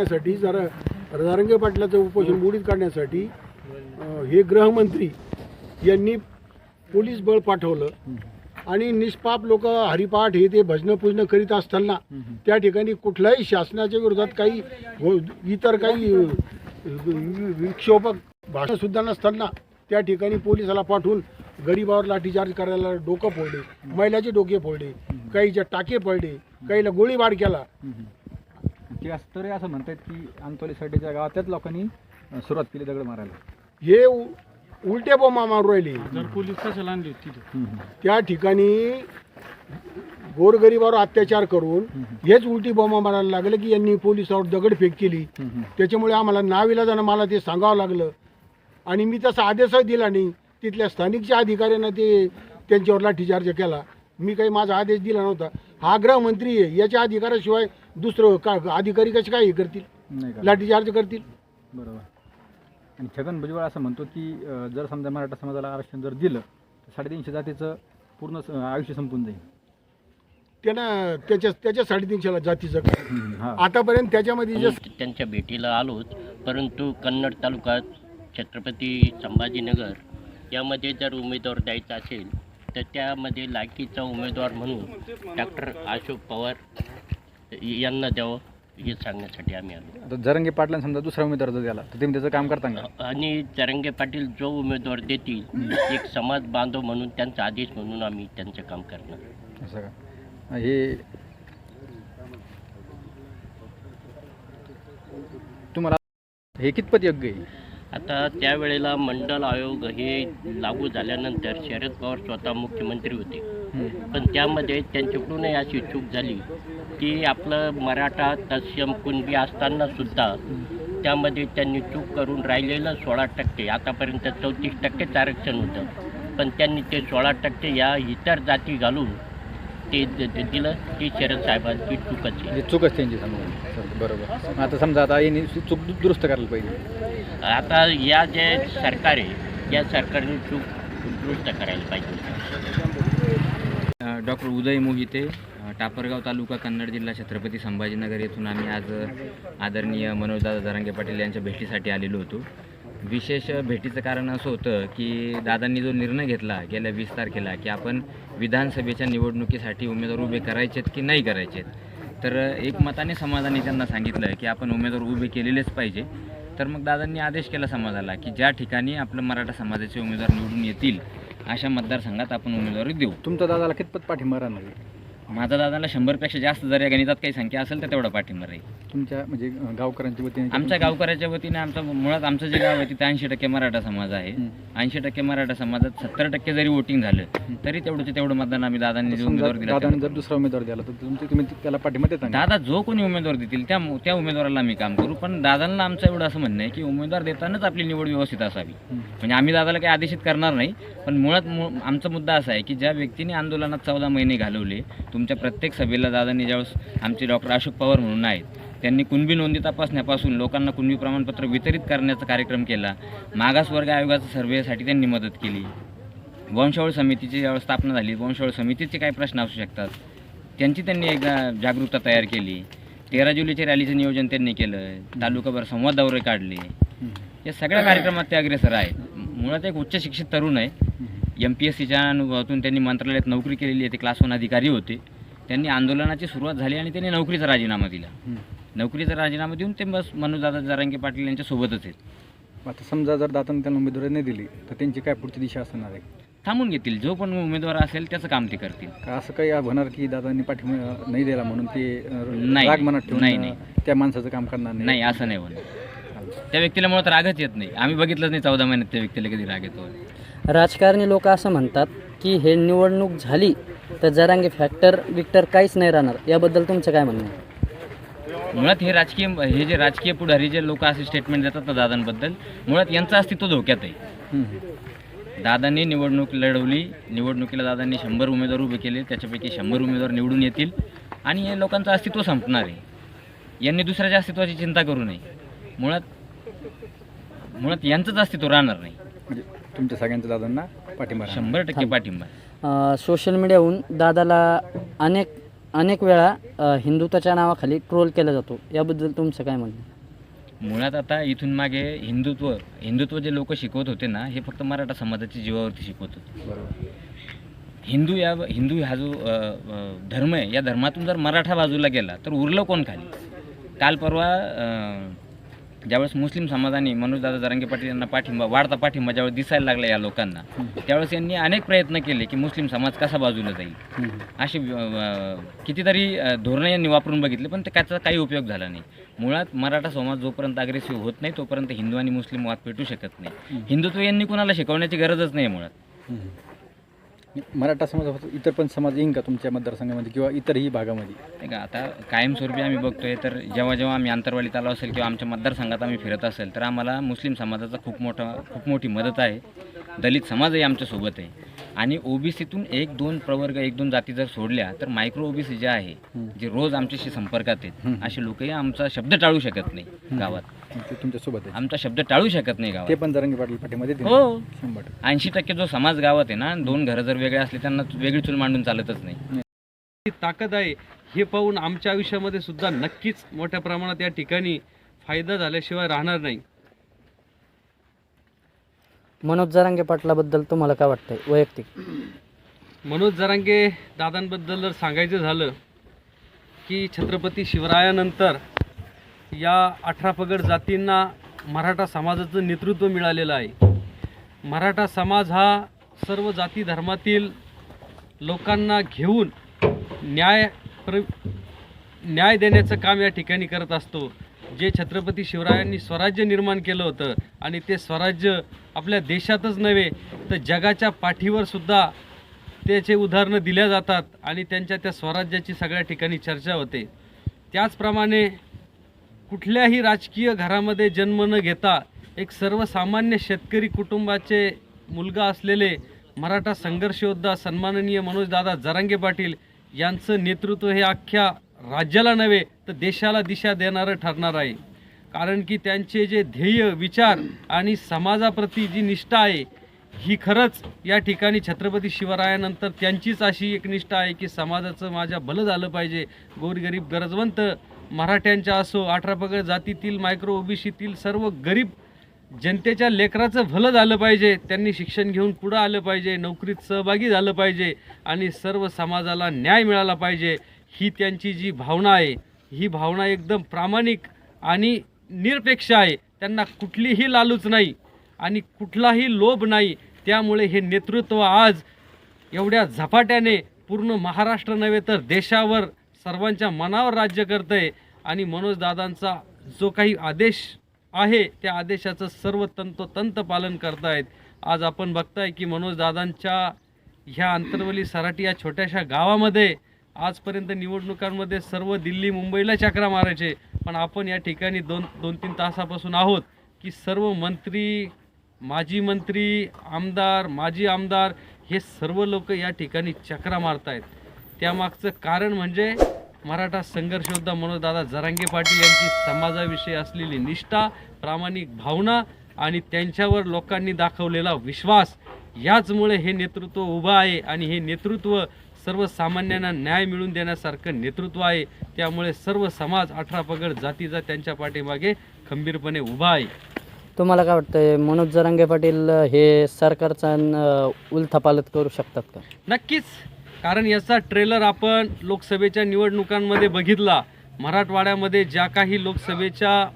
साठी जरा जरांगे पाटलाचं उपोषण मोडीत काढण्यासाठी हे गृहमंत्री यांनी पोलीस बळ पाठवलं आणि निष्पाप लोक हरिपाठ हे ते भजनं पूजनं करीत असताना त्या ठिकाणी कुठल्याही शासनाच्या विरोधात काही इतर काही विक्षोभक भाषणसुद्धा नसताना त्या ठिकाणी पोलिसाला पाठवून गरीबावर लाठीचार्ज करायला डोकं फोडले, महिलाचे डोके फोडले, काहीच्या टाके पडले, काहीला गोळीबार केला. तरी असं म्हणतात की अंतोली साठीच्या गावातच लोकांनी सुरुवात केली दगड मारायला. हे उलटे बोंबा मारू राहिले. पोलीस कशाला आणली होती त्या ठिकाणी गोरगरिबावर अत्याचार करून हेच उलटी बोंबा मारायला लागलं की यांनी पोलिसावर दगडफेक केली. त्याच्यामुळे आम्हाला नाविलाजानं मला ते सांगावं लागलं आणि मी तसा आदेशही दिला नाही. तिथल्या स्थानिकच्या अधिकाऱ्यांना ते त्यांच्यावर लाठीचार्ज केला. मी काही माझा आदेश दिला नव्हता. हा गृहमंत्री आहे, याच्या अधिकाराशिवाय दुसरं का अधिकारी कसे काय हे करतील, लाठीचार्ज करतील. बरोबर. आणि छगन भुजबळ असं म्हणतो की जर समजा मराठा समाजाला आरक्षण जर दिलं तर 350 जातीचं पूर्ण आयुष्य संपून जाईल. त्यांना त्याच्या 350 जातीचं आतापर्यंत त्याच्यामध्ये त्यांच्या भेटीला आलोच, परंतु कन्नड तालुका छत्रपती संभाजीनगर यामध्ये जर उमेदवार द्यायचा असेल तर त्यामध्ये लायकीचा उमेदवार म्हणून डॉक्टर अशोक पवार यांना द्यावं हे सांगण्यासाठी आम्ही आलो. आता जरांगे पाटलांना समजा दुसरा उमेदवार जर द्याला तर तुम्ही त्याचं काम करता का? आणि जरांगे पाटील जो उमेदवार देतील एक समाज बांधव म्हणून त्यांचा आदेश म्हणून आम्ही त्यांचं काम करणार. असं का? हे तुम्हाला हे कितपत योग्य आहे? आता त्यावेळेला मंडल आयोग हे लागू झाल्यानंतर शरद पवार स्वतः मुख्यमंत्री होते, पण त्यामध्ये त्यांच्याकडूनही अशी चूक झाली की आपलं मराठा तत्सम कुणबी असतानासुद्धा त्यामध्ये त्यांनी चूक करून राहिलेलं 16%, आतापर्यंत 34% आरक्षण होतं, पण त्यांनी ते 16% या इतर जाती घालून ते दिलं. ती शरद साहेबांची चूकच आहे. चूकच त्यांची समजा. बरोबर. आता समजा आता यांनी चूक दुरुस्त करायला पाहिजे. आता या जे सरकार आहे या सरकारने चूक दुरुस्त करायला पाहिजे. डॉक्टर उदय मोहिते, टापरगाव तालुका, कन्नड जिल्हा, छत्रपती संभाजीनगर येथून आम्ही आज आदरणीय मनोजदादा जरांगे पाटील यांच्या भेटीसाठी आलेलो होतो. विशेष भेटीचं कारण असं होतं की दादांनी जो निर्णय घेतला गेल्या 20 तारखेला की आपण विधानसभेच्या निवडणुकीसाठी उमेदवार उभे करायचेत की नाही करायचेत, तर एकमताने समाजाने त्यांना सांगितलं की आपण उमेदवार उभे केलेलेच पाहिजे. तर मग दादांनी आदेश केला समाजाला की ज्या ठिकाणी आपलं मराठा समाजाचे उमेदवार निवडून येतील अशा मतदारसंघात आपण उमेदवारी देऊ. तुमच्या दादाला कितपत पाठिंबा राहणार आहे? माझा दादाला 100पेक्षा जास्त जर या गणितात काही संख्या असेल तर तेवढा पाठिंबा राहील. तुमच्या म्हणजे गावकऱ्यांच्या वतीने? आमच्या गावकऱ्याच्या वतीने मुळात आमचं जे गाव आहे तिथे 80% मराठा समाज आहे. 80% मराठा समाजात 70% जरी वोटिंग झालं तरी तेवढं मतदान आम्ही दादांनी उमेदवार दिला. दादांनी जर दुसरा उमेदवार दिला तर तुम्ही त्याला पाठिंबा देता? दादा जो कोणी उमेदवार देतील त्या उमेदवाराला आम्ही काम करू, पण दादांना आमचं एवढं असं म्हणणं आहे की उमेदवार देतानाच आपली निवड व्यवस्थित असावी. म्हणजे आम्ही दादाला काही आदेशित करणार नाही, पण मुळात आमचा मुद्दा असा आहे की ज्या व्यक्तीने आंदोलनात 14 महिने घालवले, तुमच्या प्रत्येक सभेला दादांनी ज्यावेळेस आमचे डॉक्टर अशोक पवार म्हणून आहेत त्यांनी कुणबी नोंदी तपासण्यापासून लोकांना कुणबी प्रमाणपत्र वितरित करण्याचा कार्यक्रम केला. मागासवर्ग आयोगाच्या सर्व्हेसाठी त्यांनी मदत केली. वंशावळ समितीची ज्यावेळेस स्थापना झाली, वंशावळ समितीचे काही प्रश्न असू शकतात त्यांची त्यांनी एकदा जागरूकता तयार केली. 13 जुलैच्या रॅलीचं नियोजन त्यांनी केलं. तालुकाभर संवाद दौरे काढले. या सगळ्या कार्यक्रमात ते अग्रेसर आहे. मुळात एक उच्च शिक्षित तरुण आहे. MPSCच्या अनुभवातून त्यांनी मंत्रालयात नोकरी केलेली आहे. ते क्लास 1 अधिकारी होते. त्यांनी आंदोलनाची सुरुवात झाली आणि त्यांनी नोकरीचा राजीनामा दिला. नोकरीचा राजीनामा देऊन ते बस मनोजदादा जरांगे पाटील यांच्या सोबतच आहेत. आता समजा जर दादांनी त्यांना उमेदवारी नाही दिली तर त्यांची काय पुढची दिशा असणार आहे? थांबून घेतील. जो पण उमेदवार असेल त्याचं काम ते करतील. का असं काही होणार की दादांनी पाठिंबा नाही दिला म्हणून ते नाही, राग मनात ठेवून नाही. त्या माणसाचं काम करणार नाही? नाही, असं नाही होणार. त्या व्यक्तीला मुळात रागच येत नाही. आम्ही बघितलंच नाही 14 महिन्यात त्या व्यक्तीला कधी राग येतो. राजकारणी लोक असं म्हणतात की हे निवडणूक झाली तर जरांगे विक्टर काहीच नाही राहणार, याबद्दल तुमचं काय म्हणणं आहे? मुळात हे जे राजकीय पुढारी जे लोक असे स्टेटमेंट देतात ना दादांबद्दल, मुळात यांचं अस्तित्व धोक्यात आहे. दादांनी निवडणूक लढवली, निवडणुकीला दादांनी 100 उमेदवार उभे केले, त्याच्यापैकी 100 उमेदवार निवडून येतील आणि हे लोकांचं अस्तित्व संपणार आहे. यांनी दुसऱ्याच्या अस्तित्वाची चिंता करू नये. मुळात यांचंच अस्तित्व राहणार नाही. म्हणजे तुमच्या सगळ्यांच्या दादांना पाठिंबा? 100% पाठिंबा. सोशल मीडियाहून दादाला अनेक अनेक वेळा हिंदुत्वाच्या नावाखाली ट्रोल केला जातो, याबद्दल तुमचं काय म्हणणं आहे? मुळात आता इथून मागे हिंदुत्व जे लोक शिकवत होते ना, हे फक्त मराठा समाजाच्या जीवावरती शिकवत होते. बरोबर. हिंदू हा जो धर्म आहे, या धर्मातून जर मराठा बाजूला गेला तर उरलं कोण खाली? काल परवा ज्यावेळेस मुस्लिम समाजाने मनोजदादा जरांगे पाटील यांना वाढता पाठिंबा ज्यावेळेस दिसायला लागला या लोकांना, त्यावेळेस यांनी अनेक प्रयत्न केले की मुस्लिम समाज कसा बाजूला जाईल. असे कितीतरी धोरणं यांनी वापरून बघितले, पण त्याचा काही उपयोग झाला नाही. मुळात मराठा समाज जोपर्यंत अग्रेसिव्ह होत नाही तोपर्यंत हिंदू आणि मुस्लिम वाद पेटू शकत नाही. हिंदुत्व यांनी कुणाला शिकवण्याची गरजच नाही मुळात. मराठा समाजापासून इतर पण समाज येईन का तुमच्या मतदारसंघामध्ये किंवा इतरही भागामध्ये? नाही का, आता कायमस्वरूपी आम्ही बघतोय तर जेव्हा आम्ही आंतरवालीत आलो असेल किंवा आमच्या मतदारसंघात आम्ही फिरत असेल तर आम्हाला मुस्लिम समाजाचा खूप मोठी मदत आहे. दलित समाजही आमच्यासोबत आहे. आणि ओबीसीतून 1-2 प्रवर्ग 1-2 जाती जर सोडल्या तर मायक्रो ओबीसी जे आहे, जे रोज आमच्याशी संपर्कात आहेत, असे लोकही आमचा शब्द टाळू शकत नाही गावात. ते तुमच्यासोबत आहे, आमचा शब्द टाळू शकत नाही ते गावात. पण जरांगे पाटील पाठीमध्ये देतील. हो, 100%. 80% जो समाज गावात आहे ना, 2 घरं जर वेगळे असले त्यांना वेगळी चूल मांडून चालतच नाही. ही ताकद आहे हे पाहून आमच्या आयुष्यामध्ये सुद्धा नक्कीच मोठ्या प्रमाणात या ठिकाणी फायदा झाल्याशिवाय राहणार नाही. मनोज जरांगे पाटलाबद्दल तुम्हाला काय वाटतंय वैयक्तिक? मनोज जरांगे दादांबद्दल जर सांगायचं झालं की छत्रपती शिवरायानंतर या 18 पगड जातींना मराठा समाजाचं नेतृत्व मिळालेलं आहे. मराठा समाज हा सर्व जाती धर्मातील लोकांना घेऊन न्याय देण्याचं काम या ठिकाणी करत असतो. जे छत्रपती शिवरायांनी स्वराज्य निर्माण केलं होतं आणि ते स्वराज्य आपल्या देशातच नव्हे तर जगाच्या पाठीवर सुद्धा त्याचे उदाहरणं दिल्या जातात आणि त्यांच्या त्या स्वराज्याची सगळ्या ठिकाणी चर्चा होते. त्याचप्रमाणे कुठल्याही राजकीय घरामध्ये जन्म न घेता एक सर्वसामान्य शेतकरी कुटुंबाचे मुलगा असलेले मराठा संघर्ष योद्धा सन्माननीय मनोजदादा जरांगे पाटील यांचं नेतृत्व हे अख्ख्या राज्याला नव्हे तर देशाला दिशा देणारं ठरणार आहे. कारण की त्यांचे जे ध्येय विचार आणि समाजाप्रती जी निष्ठा आहे ही खरंच या ठिकाणी छत्रपती शिवरायानंतर त्यांचीच अशी एक निष्ठा आहे की समाजाचं माझ्या भलं झालं पाहिजे. गोरगरीब गरजवंत मराठ्यांच्या असो, 18 पगड जातीतील मायक्रो ओबीसीतील सर्व गरीब जनतेच्या लेकराचं भलं झालं पाहिजे. त्यांनी शिक्षण घेऊन पुढं आलं पाहिजे, नोकरीत सहभागी झालं पाहिजे आणि सर्व समाजाला न्याय मिळाला पाहिजे. ही त्यांची जी भावना आहे ही भावना एकदम प्रामाणिक आणि निरपेक्ष आहे. त्यांना कुठलीही लालूच नाही आणि कुठलाही लोभ नाही. त्यामुळे हे नेतृत्व आज एवढ्या झपाट्याने पूर्ण महाराष्ट्र नव्हे तर देशावर सर्वांच्या मनावर राज्य करतं आहे. आणि मनोजदादांचा जो काही आदेश आहे त्या आदेशाचं सर्व तंतोतंत पालन करतायत. आज आपण बघताय की मनोजदादांच्या ह्या अंतरवली सराटी या छोट्याशा गावामध्ये आजपर्यंत निवडणुकांमध्ये सर्व दिल्ली मुंबईला चक्रा मारायचे, पण आपण या ठिकाणी 2-3 तासापासून आहोत की सर्व मंत्री, माजी मंत्री, आमदार, माजी आमदार हे सर्व लोक या ठिकाणी चक्रा मारतायत. त्यामागचं कारण म्हणजे मराठा संघर्ष योद्धा मनोजदादा जरांगे पाटील यांची समाजाविषयी असलेली निष्ठा, प्रामाणिक भावना आणि त्यांच्यावर लोकांनी दाखवलेला विश्वास. याचमुळे हे नेतृत्व उभं आहे आणि हे नेतृत्व सर्वसामान्यांना न्याय मिळवून देण्यासारखं नेतृत्व आहे. त्यामुळे सर्व समाज 18 पगड जातीचा त्यांच्या पाठीमागे खंबीरपणे उभा आहे. तुम्हाला काय वाटतंय मनोज जरांगे पाटील हे सरकारचा उलथापालथ करू शकतात का? नक्कीच, कारण याचा ट्रेलर आपण लोकसभेच्या निवडणुकांमध्ये बघितला. मराठवाड्यामध्ये ज्या काही लोकसभेच्या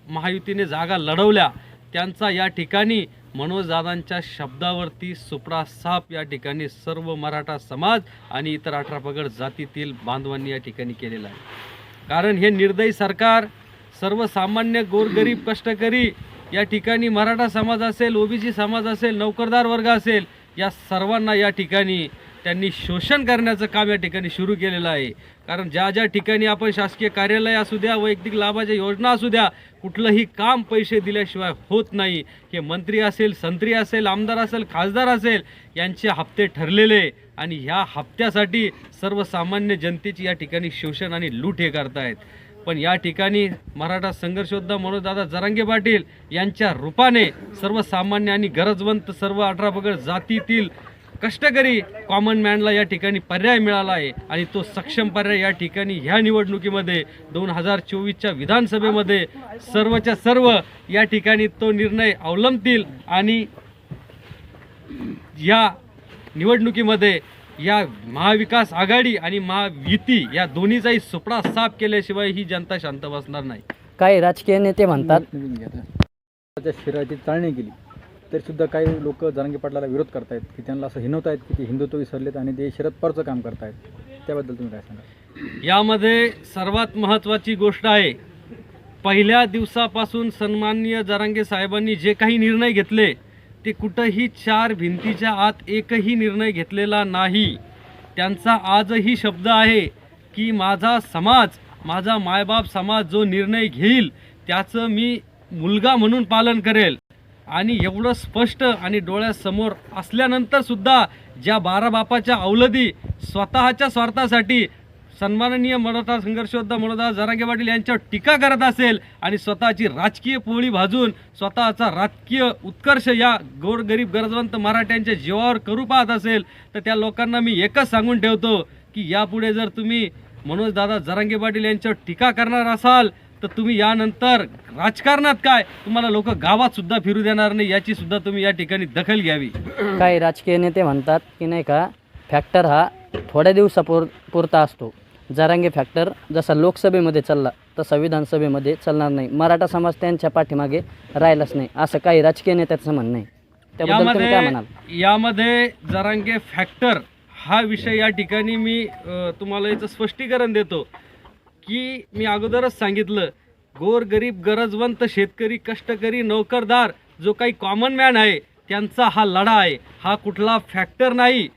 महायुतीने जागा लढवल्या त्यांचा या ठिकाणी मनोजदादांच्या शब्दावरती सुपडा साफ या ठिकाणी सर्व मराठा समाज आणि इतर 18 पगड जातीतील बांधवांनी या ठिकाणी केलेला आहे. कारण हे निर्दयी सरकार सर्वसामान्य गोरगरीब कष्टकरी या ठिकाणी मराठा समाज असेल, ओबीसी समाज असेल, नोकरदार वर्ग असेल, या सर्वांना या ठिकाणी त्यांनी शोषण करण्याचं काम या ठिकाणी सुरू केलेलं आहे. कारण ज्या ज्या ठिकाणी आपण शासकीय कार्यालय असू द्या, वैयक्तिक लाभाच्या योजना असू द्या, कुठलंही काम पैसे दिल्याशिवाय होत नाही. हे मंत्री असेल, संत्री असेल, आमदार असेल, खासदार असेल, यांचे हप्ते ठरलेले आणि ह्या हप्त्यासाठी सर्वसामान्य जनतेची या ठिकाणी शोषण आणि लूट हे करतायत. पण या ठिकाणी मराठा संघर्ष योद्धा मनोजदादा जरांगे पाटील यांच्या रूपाने सर्वसामान्य आणि गरजवंत सर्व 18 पगड जातीतील कष्टकरी कॉमन मॅनला या ठिकाणी पर्याय मिळाला आहे आणि तो सक्षम पर्याय या ठिकाणी ह्या निवडणुकीमध्ये 2024च्या विधानसभेमध्ये सर्वच्या सर्व या ठिकाणी तो निर्णय अवलंबतील आणि या निवडणुकीमध्ये या महाविकास आघाडी आणि महायुती या दोन्हीचाही सुपडा साफ केल्याशिवाय ही जनता शांत बसणार नाही. काही राजकीय नेते म्हणतात त्या शरीराची चाळणी केली तरी सुद्धा काही लोक जरांगे पाटलाला विरोध करतायत की त्यांना असं हिनवतायत की ते हिंदुत्व विसरलेत आणि ते शरद पवारचं काम करतायत. त्याबद्दल तुम्ही काय सांगा? यामध्ये सर्वात महत्त्वाची गोष्ट आहे, पहिल्या दिवसापासून सन्माननीय जरांगे साहेबांनी जे काही निर्णय घेतले ते कुठंही चार भिंतीच्या आत एकही निर्णय घेतलेला नाही. त्यांचा आजही शब्द आहे की माझा समाज, माझा मायबाप समाज जो निर्णय घेईल त्याचं मी मुलगा म्हणून पालन करेल. आणि एवढं स्पष्ट आणि डोळ्यासमोर असल्यानंतर सुद्धा ज्या 12 बापाच्या अवलदी स्वतःच्या स्वार्थासाठी सन्माननीय मराठा संघर्षयोद्धा मनोजदादा जरांगे पाटील यांच्यावर टीका करत असेल आणि स्वतःची राजकीय पोळी भाजून स्वतःचा राजकीय उत्कर्ष या गोरगरीब गरजवंत मराठ्यांच्या जीवावर करू पाहत असेल तर त्या लोकांना मी एकच सांगून ठेवतो की यापुढे जर तुम्ही मनोजदादा जरांगे पाटील यांच्यावर टीका करणार असाल तर तुम्ही यानंतर राजकारणात काय तुम्हाला लोक गावात सुद्धा फिरू देणार नाही, याची सुद्धा तुम्ही या ठिकाणी दखल घ्यावी. काही राजकीय नेते म्हणतात की नाही का फॅक्टर हा थोड्या दिवसापुरता असतो. जरांगे फॅक्टर जसा लोकसभेमध्ये चालला तसा विधानसभेमध्ये चालणार नाही. मराठा समाज त्यांच्या पाठीमागे राहिलाच नाही असं काही राजकीय नेत्याचं म्हणणं आहे. त्याबद्दल तुम्ही काय म्हणाल? यामध्ये जरांगे फॅक्टर हा विषय या ठिकाणी मी तुम्हाला याचं स्पष्टीकरण देतो की मी अगोदरच सांगितलं, गोरगरीब गरजवंत शेतकरी कष्टकरी नोकरदार जो काही कॉमन मॅन आहे त्यांचा हा लढा आहे, हा कुठला फॅक्टर नाही.